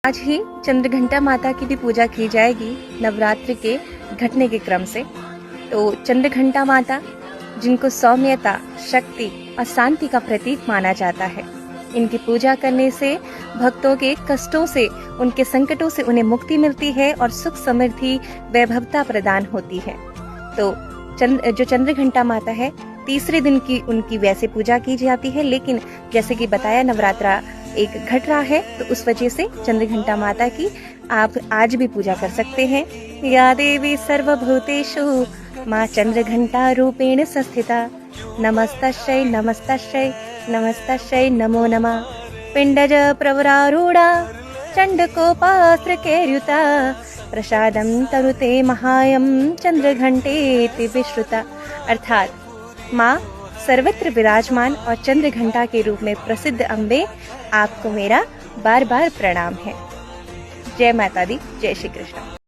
आज ही चंद्रघंटा माता की भी पूजा की जाएगी नवरात्रि के घटने के क्रम से। तो चंद्रघंटा माता, जिनको सौम्यता, शक्ति और शांति का प्रतीक माना जाता है, इनकी पूजा करने से भक्तों के कष्टों से, उनके संकटों से उन्हें मुक्ति मिलती है और सुख समृद्धि वैभवता प्रदान होती है। तो जो चंद्रघंटा माता है, तीसरे दिन की उनकी वैसे पूजा की जाती है, लेकिन जैसे कि बताया नवरात्रा एक घट रहा है, तो उस वजह से चंद्रघंटा माता की आप आज भी पूजा कर सकते हैं। या देवी सर्वभूतेषु माँ चंद्रघंटा रूपेण संस्थिता, नमस्तस्यै नमस्तस्यै नमस्तस्यै नमो नमः। पिंडज प्रवरारूढ़ा चंडकोपास्त्रकैर्युता, प्रसादं तरुते महायं चंद्रघंटेति विश्रुता। अर्थात माँ सर्वत्र विराजमान और चंद्रघंटा के रूप में प्रसिद्ध अम्बे, आपको मेरा बार बार प्रणाम है। जय माता दी, जय श्री कृष्ण।